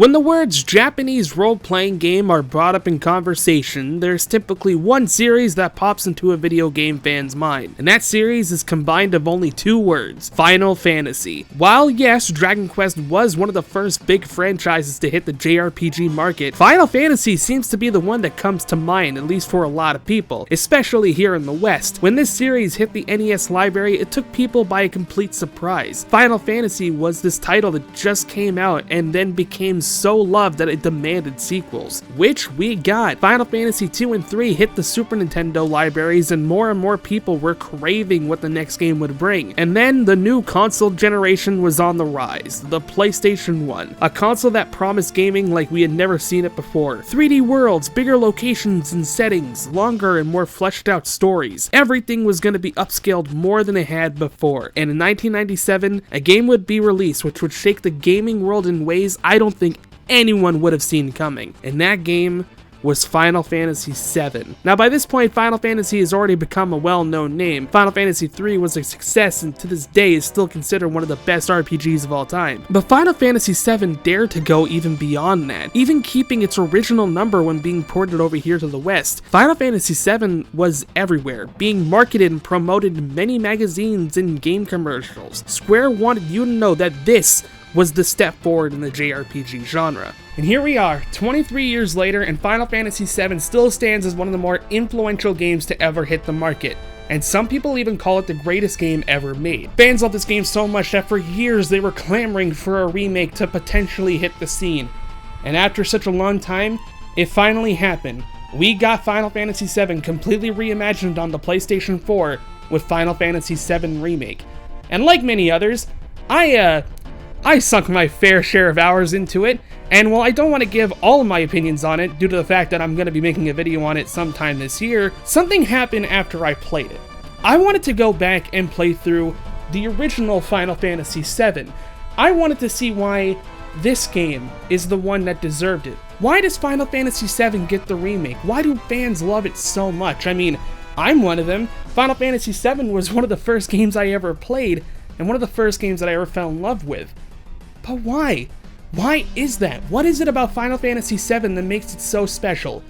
When the words Japanese role-playing game are brought up in conversation, there's typically one series that pops into a video game fan's mind, and that series is combined of only two words: Final Fantasy. While yes, Dragon Quest was one of the first big franchises to hit the JRPG market, Final Fantasy seems to be the one that comes to mind, at least for a lot of people, especially here in the West. When this series hit the NES library, it took people by a complete surprise. Final Fantasy was this title that just came out and then became so loved that it demanded sequels, which we got. Final Fantasy 2 and 3 hit the Super Nintendo libraries, and more people were craving what the next game would bring. And then the new console generation was on the rise, the PlayStation 1, a console that promised gaming like we had never seen it before. 3D worlds, bigger locations and settings, longer and more fleshed out stories. Everything was going to be upscaled more than it had before. And in 1997, a game would be released which would shake the gaming world in ways I don't think anyone would have seen coming. And that game was Final Fantasy VII. Now by this point, Final Fantasy has already become a well-known name. Final Fantasy III was a success and to this day is still considered one of the best RPGs of all time. But Final Fantasy VII dared to go even beyond that, even keeping its original number when being ported over here to the West. Final Fantasy VII was everywhere, being marketed and promoted in many magazines and game commercials. Square wanted you to know that this was the step forward in the JRPG genre. And here we are, 23 years later, and Final Fantasy VII still stands as one of the more influential games to ever hit the market. And some people even call it the greatest game ever made. Fans love this game so much that for years they were clamoring for a remake to potentially hit the scene. And after such a long time, it finally happened. We got Final Fantasy VII completely reimagined on the PlayStation 4 with Final Fantasy VII Remake. And like many others, I sunk my fair share of hours into it, and while I don't want to give all of my opinions on it due to the fact that I'm going to be making a video on it sometime this year, something happened after I played it. I wanted to go back and play through the original Final Fantasy VII. I wanted to see why this game is the one that deserved it. Why does Final Fantasy VII get the remake? Why do fans love it so much? I mean, I'm one of them. Final Fantasy VII was one of the first games I ever played, and one of the first games that I ever fell in love with. But why? Why is that? What is it about Final Fantasy VII that makes it so special?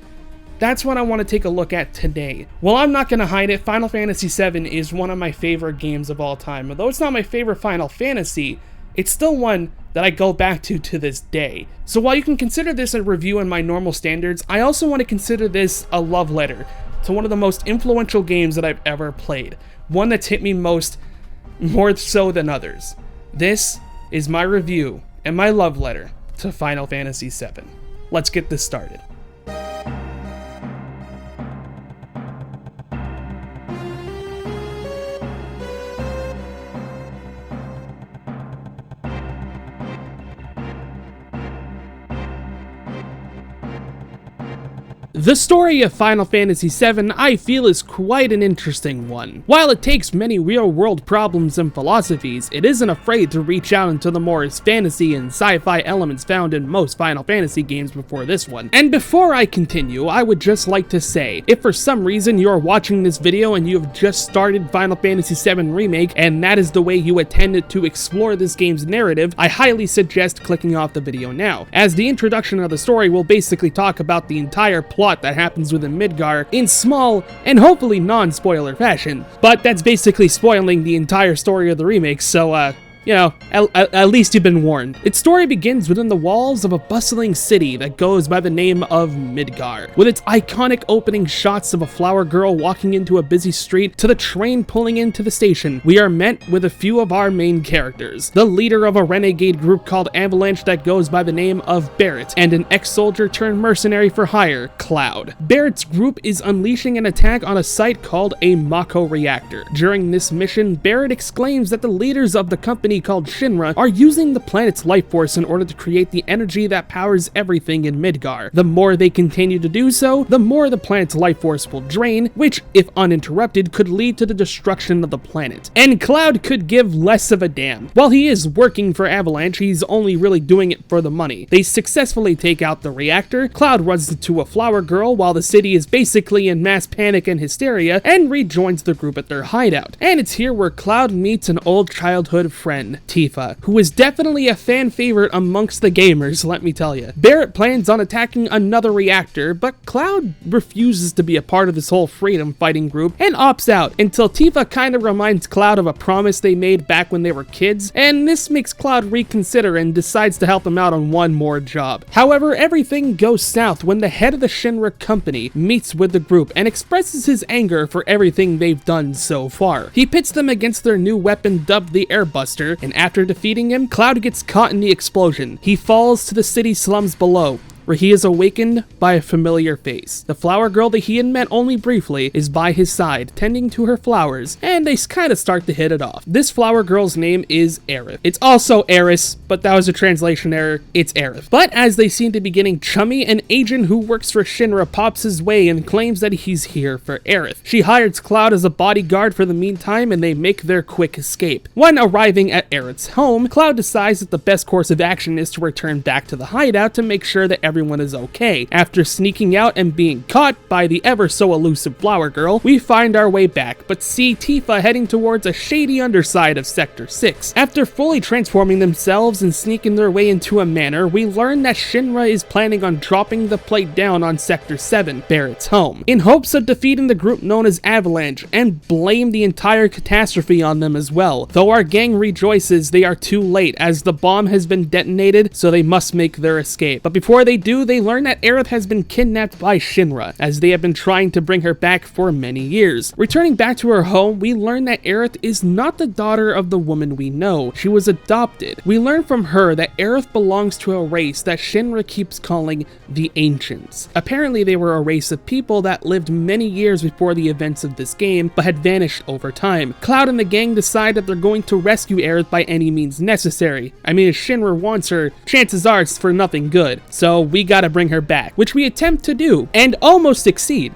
That's what I want to take a look at today. Well, I'm not going to hide it, Final Fantasy VII is one of my favorite games of all time. Although it's not my favorite Final Fantasy, it's still one that I go back to this day. So while you can consider this a review in my normal standards, I also want to consider this a love letter to one of the most influential games that I've ever played. One that's hit me more so than others. This is my review and my love letter to Final Fantasy VII. Let's get this started. The story of Final Fantasy VII, I feel, is quite an interesting one. While it takes many real-world problems and philosophies, it isn't afraid to reach out into the more fantasy and sci-fi elements found in most Final Fantasy games before this one. And before I continue, I would just like to say, if for some reason you're watching this video and you have just started Final Fantasy VII Remake, and that is the way you intended to explore this game's narrative, I highly suggest clicking off the video now, as the introduction of the story will basically talk about the entire plot that happens within Midgar in small and hopefully non-spoiler fashion. But that's basically spoiling the entire story of the remake, so you know, at least you've been warned. Its story begins within the walls of a bustling city that goes by the name of Midgar. With its iconic opening shots of a flower girl walking into a busy street to the train pulling into the station, we are met with a few of our main characters. The leader of a renegade group called Avalanche that goes by the name of Barrett, and an ex-soldier turned mercenary for hire, Cloud. Barrett's group is unleashing an attack on a site called a Mako reactor. During this mission, Barrett exclaims that the leaders of the company called Shinra are using the planet's life force in order to create the energy that powers everything in Midgar. The more they continue to do so, the more the planet's life force will drain, which, if uninterrupted, could lead to the destruction of the planet. And Cloud could give less of a damn. While he is working for Avalanche, he's only really doing it for the money. They successfully take out the reactor, Cloud runs into a flower girl while the city is basically in mass panic and hysteria, and rejoins the group at their hideout. And it's here where Cloud meets an old childhood friend, friend, Tifa, who is definitely a fan favorite amongst the gamers, let me tell you. Barret plans on attacking another reactor, but Cloud refuses to be a part of this whole freedom fighting group and opts out until Tifa kind of reminds Cloud of a promise they made back when they were kids, and this makes Cloud reconsider and decides to help him out on one more job. However, everything goes south when the head of the Shinra company meets with the group and expresses his anger for everything they've done so far. He pits them against their new weapon dubbed the Airbuster, and after defeating him, Cloud gets caught in the explosion. He falls to the city slums below, where he is awakened by a familiar face. The flower girl that he had met only briefly is by his side, tending to her flowers, and they kind of start to hit it off. This flower girl's name is Aerith. It's also Eris, but that was a translation error. It's Aerith. But as they seem to be getting chummy, an agent who works for Shinra pops his way and claims that he's here for Aerith. She hires Cloud as a bodyguard for the meantime, and they make their quick escape. When arriving at Aerith's home, Cloud decides that the best course of action is to return back to the hideout to make sure that everyone is okay. After sneaking out and being caught by the ever so elusive flower girl, we find our way back, but see Tifa heading towards a shady underside of Sector 6. After fully transforming themselves and sneaking their way into a manor, we learn that Shinra is planning on dropping the plate down on Sector 7, Barret's home, in hopes of defeating the group known as Avalanche and blame the entire catastrophe on them as well. Though our gang rejoices, they are too late as the bomb has been detonated, so they must make their escape. But before they do, they learn that Aerith has been kidnapped by Shinra, as they have been trying to bring her back for many years. Returning back to her home, we learn that Aerith is not the daughter of the woman we know. She was adopted. We learn from her that Aerith belongs to a race that Shinra keeps calling the Ancients. Apparently, they were a race of people that lived many years before the events of this game, but had vanished over time. Cloud and the gang decide that they're going to rescue Aerith by any means necessary. I mean, if Shinra wants her, chances are it's for nothing good. So we gotta bring her back, which we attempt to do, and almost succeed.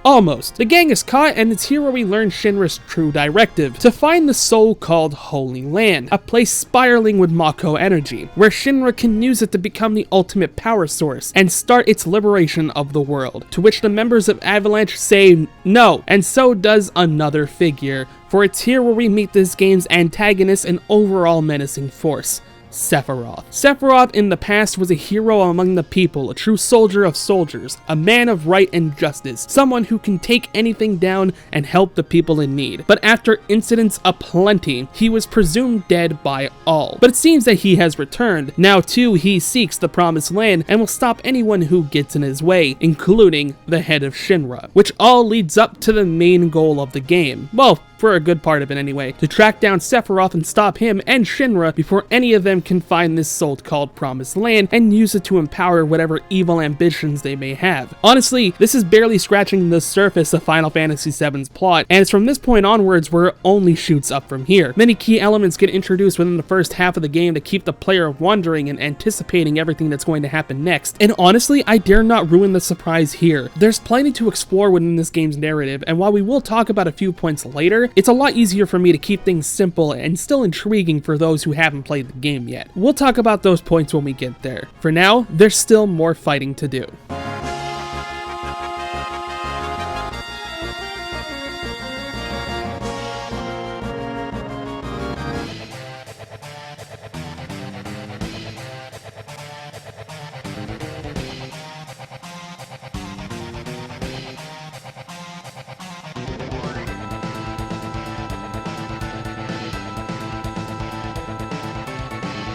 Almost. The gang is caught, and it's here where we learn Shinra's true directive, to find the so-called Holy Land, a place spiraling with Mako energy, where Shinra can use it to become the ultimate power source, and start its liberation of the world, to which the members of Avalanche say no, and so does another figure, for it's here where we meet this game's antagonist and overall menacing force, Sephiroth. Sephiroth in the past was a hero among the people, a true soldier of soldiers, a man of right and justice, someone who can take anything down and help the people in need. But after incidents aplenty, he was presumed dead by all. But it seems that he has returned. Now too, he seeks the Promised Land and will stop anyone who gets in his way, including the head of Shinra, which all leads up to the main goal of the game. Well, for a good part of it anyway, to track down Sephiroth and stop him and Shinra before any of them can find this so-called Promised Land and use it to empower whatever evil ambitions they may have. Honestly, this is barely scratching the surface of Final Fantasy VII's plot, and it's from this point onwards where it only shoots up from here. Many key elements get introduced within the first half of the game to keep the player wondering and anticipating everything that's going to happen next, and honestly, I dare not ruin the surprise here. There's plenty to explore within this game's narrative, and while we will talk about a few points later, it's a lot easier for me to keep things simple and still intriguing for those who haven't played the game yet. We'll talk about those points when we get there. For now, there's still more fighting to do.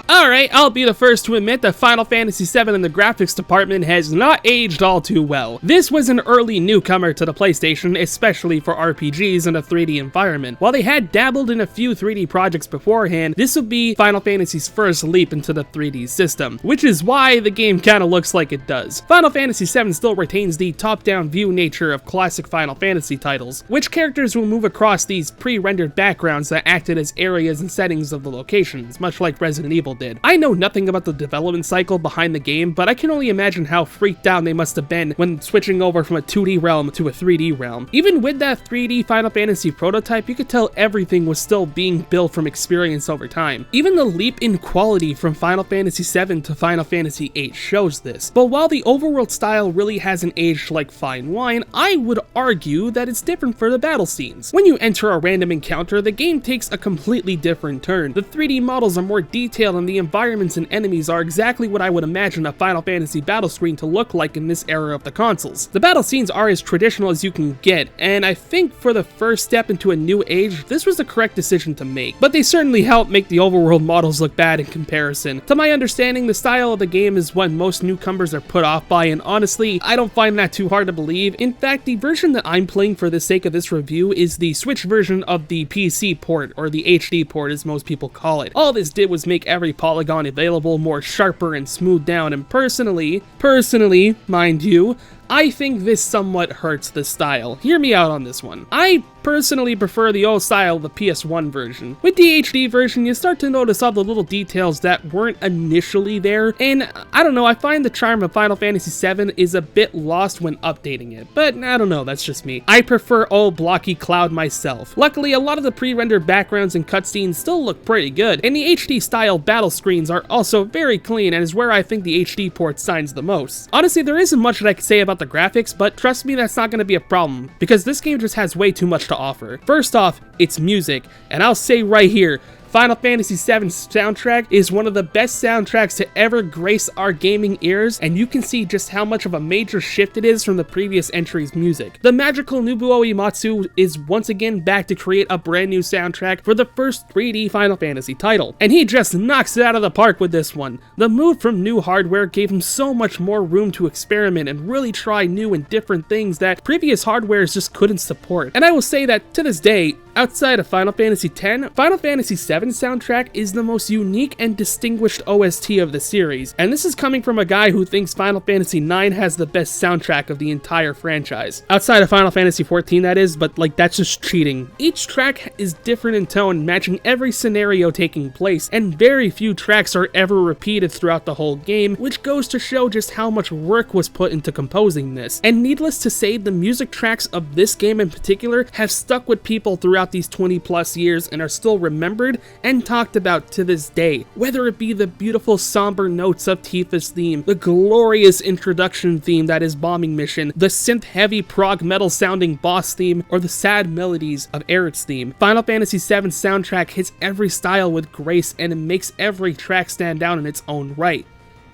Alright, I'll be the first to admit that Final Fantasy VII in the graphics department has not aged all too well. This was an early newcomer to the PlayStation, especially for RPGs in a 3D environment. While they had dabbled in a few 3D projects beforehand, this would be Final Fantasy's first leap into the 3D system, which is why the game kinda looks like it does. Final Fantasy VII still retains the top-down view nature of classic Final Fantasy titles, which characters will move across these pre-rendered backgrounds that acted as areas and settings of the locations, much like Resident Evil did. good. I know nothing about the development cycle behind the game, but I can only imagine how freaked out they must have been when switching over from a 2D realm to a 3D realm. Even with that 3D Final Fantasy prototype, you could tell everything was still being built from experience over time. Even the leap in quality from Final Fantasy VII to Final Fantasy VIII shows this. But while the overworld style really hasn't aged like fine wine, I would argue that it's different for the battle scenes. When you enter a random encounter, the game takes a completely different turn. The 3D models are more detailed and the environments and enemies are exactly what I would imagine a Final Fantasy battle screen to look like in this era of the consoles. The battle scenes are as traditional as you can get, and I think for the first step into a new age, this was the correct decision to make. But they certainly help make the overworld models look bad in comparison. To my understanding, the style of the game is what most newcomers are put off by, and honestly, I don't find that too hard to believe. In fact, the version that I'm playing for the sake of this review is the Switch version of the PC port, or the HD port as most people call it. All this did was make every polygon available more sharper and smoothed down, and personally, mind you, I think this somewhat hurts the style. Hear me out on this one. I personally prefer the old style of the PS1 version. With the HD version, you start to notice all the little details that weren't initially there, and I don't know, I find the charm of Final Fantasy VII is a bit lost when updating it, but I don't know, that's just me. I prefer old blocky cloud myself. Luckily, a lot of the pre-rendered backgrounds and cutscenes still look pretty good, and the HD style battle screens are also very clean and is where I think the HD port shines the most. Honestly, there isn't much that I can say about the graphics, but trust me, that's not going to be a problem, because this game just has way too much to offer. First off, it's music, and I'll say right here, Final Fantasy VII soundtrack is one of the best soundtracks to ever grace our gaming ears, and you can see just how much of a major shift it is from the previous entry's music. The magical Nobuo Uematsu is once again back to create a brand new soundtrack for the first 3D Final Fantasy title, and he just knocks it out of the park with this one. The move from new hardware gave him so much more room to experiment and really try new and different things that previous hardwares just couldn't support. And I will say that to this day, outside of Final Fantasy X, Final Fantasy VII soundtrack is the most unique and distinguished OST of the series, and this is coming from a guy who thinks Final Fantasy IX has the best soundtrack of the entire franchise. Outside of Final Fantasy XIV, that is, but like that's just cheating. Each track is different in tone, matching every scenario taking place, and very few tracks are ever repeated throughout the whole game, which goes to show just how much work was put into composing this. And needless to say, the music tracks of this game in particular have stuck with people throughout these 20 plus years and are still remembered and talked about to this day, whether it be the beautiful somber notes of Tifa's theme, the glorious introduction theme that is Bombing Mission, the synth heavy prog metal sounding boss theme, or the sad melodies of Aerith's theme. Final Fantasy VII soundtrack hits every style with grace and it makes every track stand out in its own right.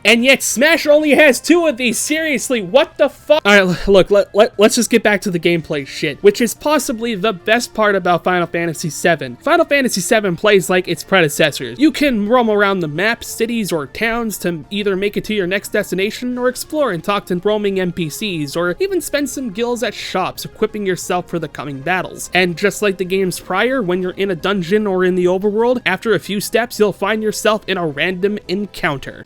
And yet Smash only has 2 of these. Seriously, what the fuck? Alright, look, let's just get back to the gameplay shit, which is possibly the best part about Final Fantasy VII. Final Fantasy VII plays like its predecessors. You can roam around the map, cities, or towns to either make it to your next destination, or explore and talk to roaming NPCs, or even spend some gills at shops, equipping yourself for the coming battles. And just like the games prior, when you're in a dungeon or in the overworld, after a few steps, you'll find yourself in a random encounter.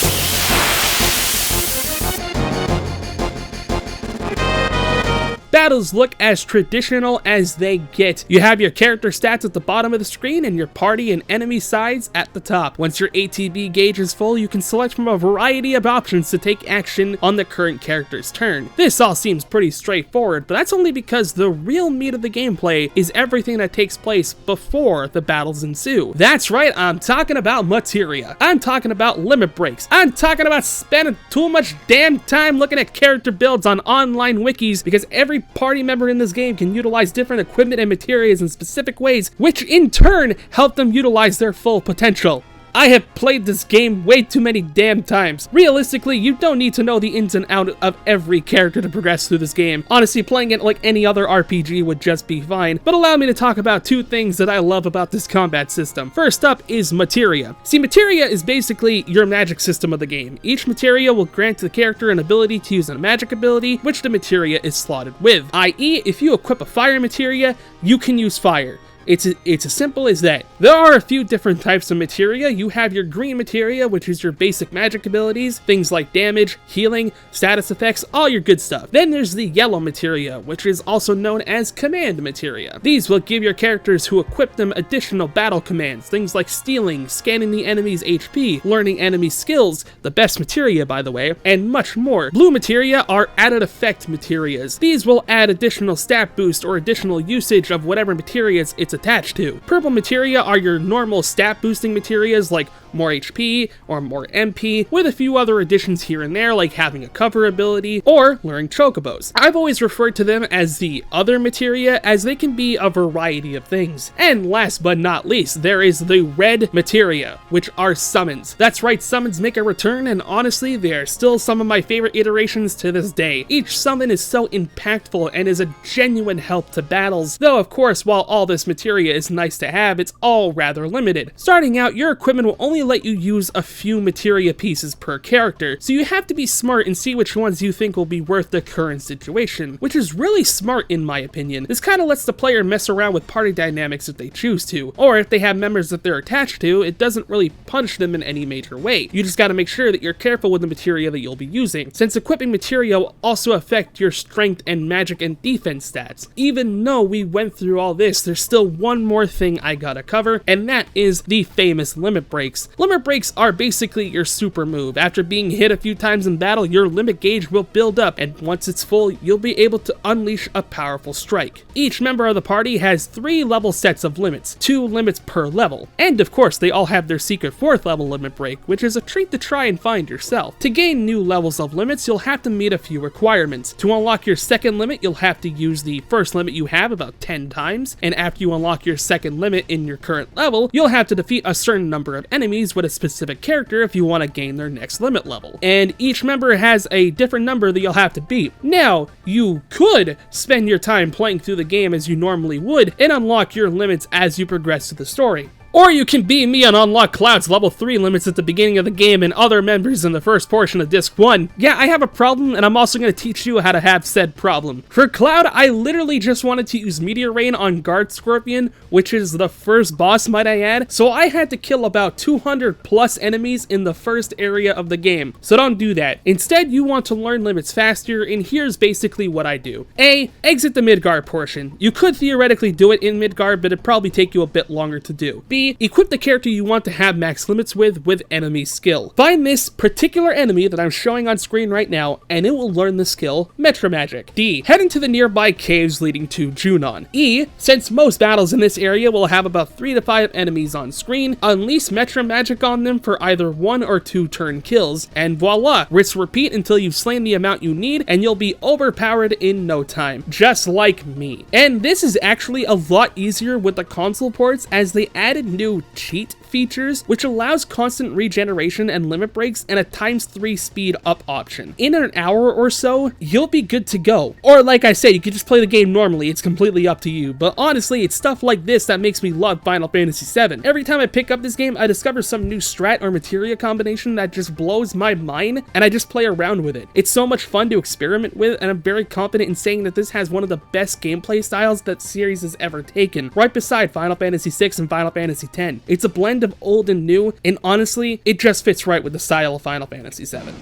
Battles look as traditional as they get. You have your character stats at the bottom of the screen and your party and enemy sides at the top. Once your ATB gauge is full, you can select from a variety of options to take action on the current character's turn. This all seems pretty straightforward, but that's only because the real meat of the gameplay is everything that takes place before the battles ensue. That's right, I'm talking about materia. I'm talking about limit breaks. I'm talking about spending too much damn time looking at character builds on online wikis, because every party member in this game can utilize different equipment and materials in specific ways, which in turn help them utilize their full potential. I have played this game way too many damn times. Realistically, you don't need to know the ins and outs of every character to progress through this game. Honestly, playing it like any other RPG would just be fine, but allow me to talk about 2 things that I love about this combat system. First up is materia. See, materia is basically your magic system of the game. Each materia will grant the character an ability to use a magic ability, which the materia is slotted with. i.e., if you equip a fire materia, you can use fire. It's as simple as that. There are a few different types of materia. You have your green materia, which is your basic magic abilities, things like damage, healing, status effects, all your good stuff. Then there's the yellow materia, which is also known as command materia. These will give your characters who equip them additional battle commands, things like stealing, scanning the enemy's HP, learning enemy skills, the best materia by the way, and much more. Blue materia are added effect materias. These will add additional stat boost or additional usage of whatever materias it's attached to. Purple materia are your normal stat boosting materias like more HP or more MP, with a few other additions here and there like having a cover ability or luring chocobos. I've always referred to them as the other materia as they can be a variety of things. And last but not least, there is the red materia, which are summons. That's right, summons make a return, and honestly, they are still some of my favorite iterations to this day. Each summon is so impactful and is a genuine help to battles, though of course while all this materia is nice to have, it's all rather limited. Starting out, your equipment will only let you use a few materia pieces per character, so you have to be smart and see which ones you think will be worth the current situation, which is really smart in my opinion. This kind of lets the player mess around with party dynamics if they choose to, or if they have members that they're attached to, it doesn't really punish them in any major way. You just gotta make sure that you're careful with the materia that you'll be using, since equipping materia will also affect your strength and magic and defense stats. Even though we went through all this, there's still one more thing I gotta cover, and that is the famous limit breaks. Limit breaks are basically your super move. After being hit a few times in battle, your limit gauge will build up, and once it's full, you'll be able to unleash a powerful strike. Each member of the party has 3 level sets of limits, 2 limits per level, and of course they all have their secret 4th level limit break, which is a treat to try and find yourself. To gain new levels of limits, you'll have to meet a few requirements. To unlock your second limit, you'll have to use the first limit you have about 10 times, and after you unlock your second limit in your current level, you'll have to defeat a certain number of enemies with a specific character if you want to gain their next limit level. And each member has a different number that you'll have to beat. Now, you could spend your time playing through the game as you normally would and unlock your limits as you progress through the story. Or you can be me and unlock Cloud's level 3 limits at the beginning of the game and other members in the first portion of Disc 1. Yeah, I have a problem, and I'm also going to teach you how to have said problem. For Cloud, I literally just wanted to use Meteor Rain on Guard Scorpion, which is the first boss, might I add, so I had to kill about 200 plus enemies in the first area of the game. So don't do that. Instead, you want to learn limits faster, and here's basically what I do. A, exit the Midgard portion. You could theoretically do it in Midgard, but it'd probably take you a bit longer to do. B, equip the character you want to have max limits with enemy skill. Find this particular enemy that I'm showing on screen right now, and it will learn the skill Metro Magic. D, head into the nearby caves leading to Junon. E, since most battles in this area will have about 3 to 5 enemies on screen, unleash Metro Magic on them for either 1 or 2 turn kills, and voila, rinse repeat until you've slain the amount you need, and you'll be overpowered in no time, just like me. And this is actually a lot easier with the console ports, as they added new cheat features, which allows constant regeneration and limit breaks and a ×3 speed up option. In an hour or so, you'll be good to go. Or like I said, you can just play the game normally, it's completely up to you. But honestly, it's stuff like this that makes me love Final Fantasy VII. Every time I pick up this game, I discover some new strat or materia combination that just blows my mind, and I just play around with it. It's so much fun to experiment with, and I'm very confident in saying that this has one of the best gameplay styles that series has ever taken, right beside Final Fantasy VI and Final Fantasy X. It's a blend of old and new, and honestly, it just fits right with the style of Final Fantasy VII.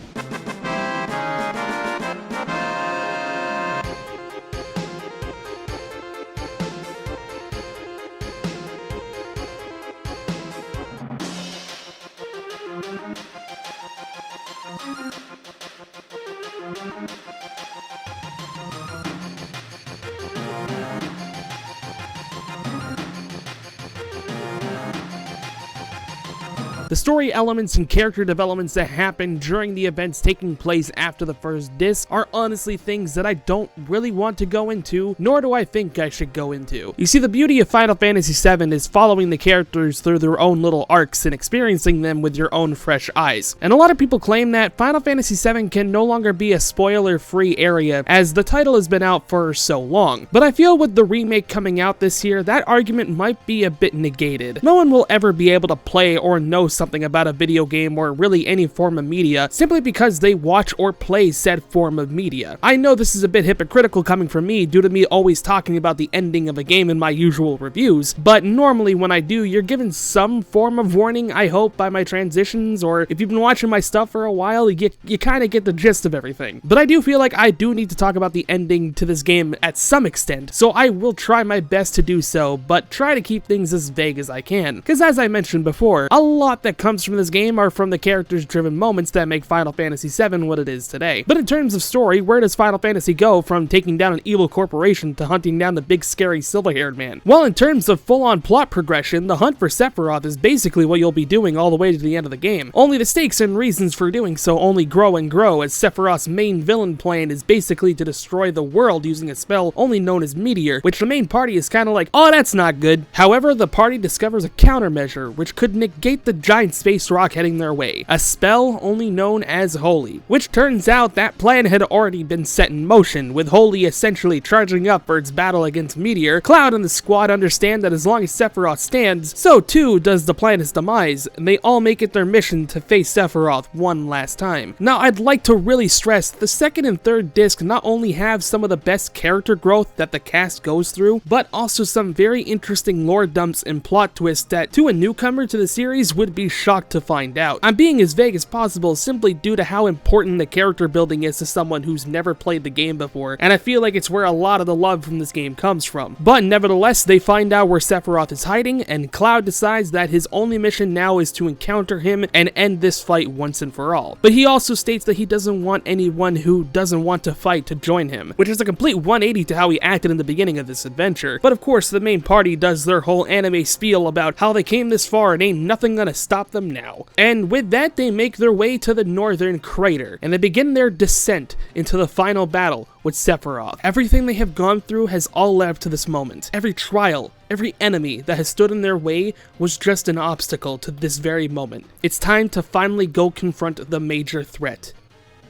The story elements and character developments that happen during the events taking place after the first disc are honestly things that I don't really want to go into, nor do I think I should go into. You see, the beauty of Final Fantasy VII is following the characters through their own little arcs and experiencing them with your own fresh eyes. And a lot of people claim that Final Fantasy VII can no longer be a spoiler-free area, as the title has been out for so long. But I feel with the remake coming out this year, that argument might be a bit negated. No one will ever be able to play or know something about a video game or really any form of media simply because they watch or play said form of media. I know this is a bit hypocritical coming from me due to me always talking about the ending of a game in my usual reviews, but normally when I do, you're given some form of warning, I hope, by my transitions, or if you've been watching my stuff for a while, you kind of get the gist of everything. But I do feel like I do need to talk about the ending to this game at some extent, so I will try my best to do so, but try to keep things as vague as I can. Because as I mentioned before, a lot that comes from this game are from the characters-driven moments that make Final Fantasy VII what it is today. But in terms of story, where does Final Fantasy go from taking down an evil corporation to hunting down the big scary silver-haired man? Well, in terms of full-on plot progression, the hunt for Sephiroth is basically what you'll be doing all the way to the end of the game. Only the stakes and reasons for doing so only grow and grow, as Sephiroth's main villain plan is basically to destroy the world using a spell only known as Meteor, which the main party is kinda like, oh, that's not good. However, the party discovers a countermeasure, which could negate the giant space rock heading their way, a spell only known as Holy, which turns out that plan had already been set in motion, with Holy essentially charging up for its battle against Meteor. Cloud and the squad understand that as long as Sephiroth stands, so too does the planet's demise, and they all make it their mission to face Sephiroth one last time. Now, I'd like to really stress the second and third disc not only have some of the best character growth that the cast goes through, but also some very interesting lore dumps and plot twists that, to a newcomer to the series, would be shocked to find out. I'm being as vague as possible simply due to how important the character building is to someone who's never played the game before, and I feel like it's where a lot of the love from this game comes from. But nevertheless, they find out where Sephiroth is hiding, and Cloud decides that his only mission now is to encounter him and end this fight once and for all. But he also states that he doesn't want anyone who doesn't want to fight to join him, which is a complete 180 to how he acted in the beginning of this adventure. But of course, the main party does their whole anime spiel about how they came this far and ain't nothing gonna stop them now. And with that, they make their way to the northern crater, and they begin their descent into the final battle with Sephiroth. Everything they have gone through has all led up to this moment. Every trial, every enemy that has stood in their way was just an obstacle to this very moment. It's time to finally go confront the major threat.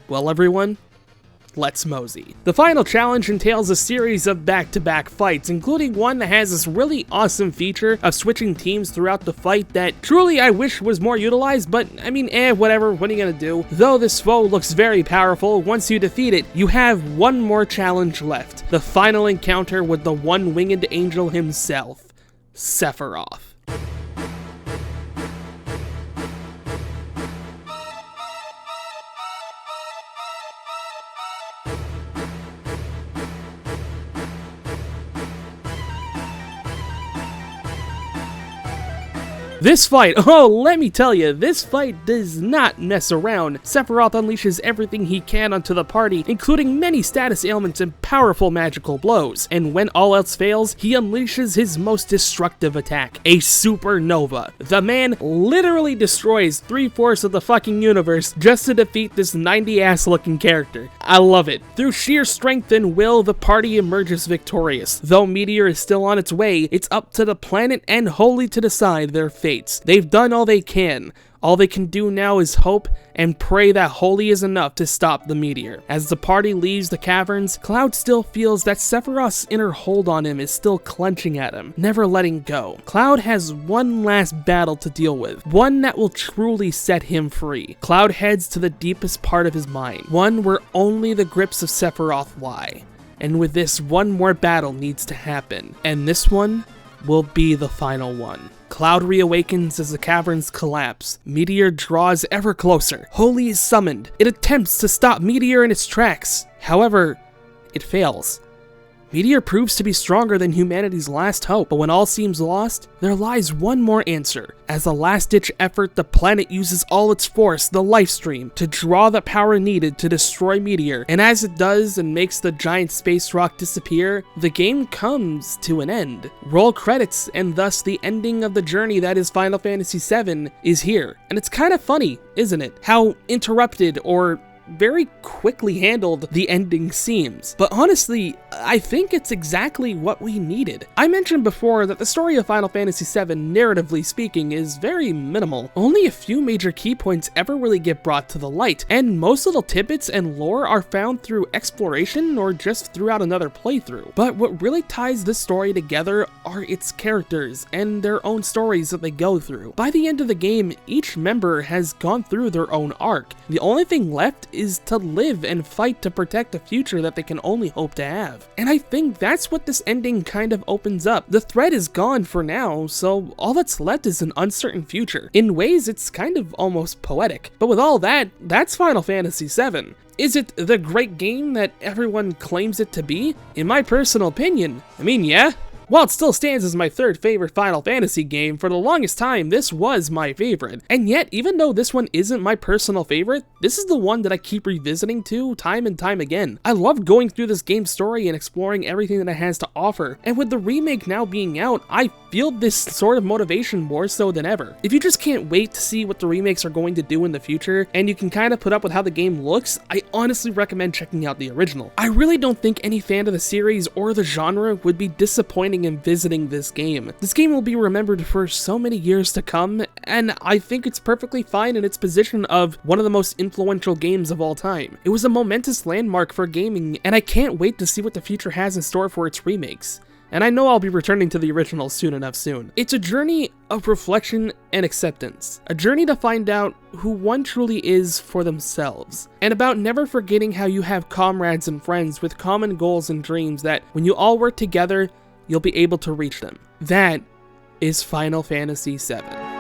Well, everyone, let's mosey. The final challenge entails a series of back-to-back fights, including one that has this really awesome feature of switching teams throughout the fight that truly I wish was more utilized, but I mean, whatever, what are you gonna do? Though this foe looks very powerful, once you defeat it, you have one more challenge left. The final encounter with the one-winged angel himself, Sephiroth. This fight, oh, let me tell you, this fight does not mess around. Sephiroth unleashes everything he can onto the party, including many status ailments and powerful magical blows. And when all else fails, he unleashes his most destructive attack, a supernova. The man literally destroys 3/4 of the fucking universe just to defeat this 90-ass looking character. I love it. Through sheer strength and will, the party emerges victorious. Though Meteor is still on its way, it's up to the planet and Holy to decide their fate. They've done all they can. All they can do now is hope and pray that Holy is enough to stop the meteor. As the party leaves the caverns, Cloud still feels that Sephiroth's inner hold on him is still clenching at him, never letting go. Cloud has one last battle to deal with, one that will truly set him free. Cloud heads to the deepest part of his mind, one where only the grips of Sephiroth lie. And with this, one more battle needs to happen, and this one will be the final one. Cloud reawakens as the caverns collapse. Meteor draws ever closer. Holy is summoned. It attempts to stop Meteor in its tracks. However, it fails. Meteor proves to be stronger than humanity's last hope, but when all seems lost, there lies one more answer. As a last-ditch effort, the planet uses all its force, the life stream, to draw the power needed to destroy Meteor, and as it does and makes the giant space rock disappear, the game comes to an end. Roll credits, and thus the ending of the journey that is Final Fantasy VII is here. And it's kind of funny, isn't it? How interrupted or very quickly handled the ending seems. But honestly, I think it's exactly what we needed. I mentioned before that the story of Final Fantasy VII, narratively speaking, is very minimal. Only a few major key points ever really get brought to the light, and most little tidbits and lore are found through exploration or just throughout another playthrough. But what really ties this story together are its characters and their own stories that they go through. By the end of the game, each member has gone through their own arc. The only thing left is to live and fight to protect a future that they can only hope to have. And I think that's what this ending kind of opens up. The threat is gone for now, so all that's left is an uncertain future. In ways, it's kind of almost poetic. But with all that, that's Final Fantasy VII. Is it the great game that everyone claims it to be? In my personal opinion, yeah. While it still stands as my third favorite Final Fantasy game, for the longest time this was my favorite. And yet, even though this one isn't my personal favorite, this is the one that I keep revisiting to time and time again. I love going through this game's story and exploring everything that it has to offer, and with the remake now being out, I feel this sort of motivation more so than ever. If you just can't wait to see what the remakes are going to do in the future, and you can kind of put up with how the game looks, I honestly recommend checking out the original. I really don't think any fan of the series or the genre would be disappointed in visiting this game. This game will be remembered for so many years to come, and I think it's perfectly fine in its position of one of the most influential games of all time. It was a momentous landmark for gaming, and I can't wait to see what the future has in store for its remakes. And I know I'll be returning to the original soon enough soon. It's a journey of reflection and acceptance. A journey to find out who one truly is for themselves. And about never forgetting how you have comrades and friends with common goals and dreams that when you all work together, you'll be able to reach them. That is Final Fantasy VII.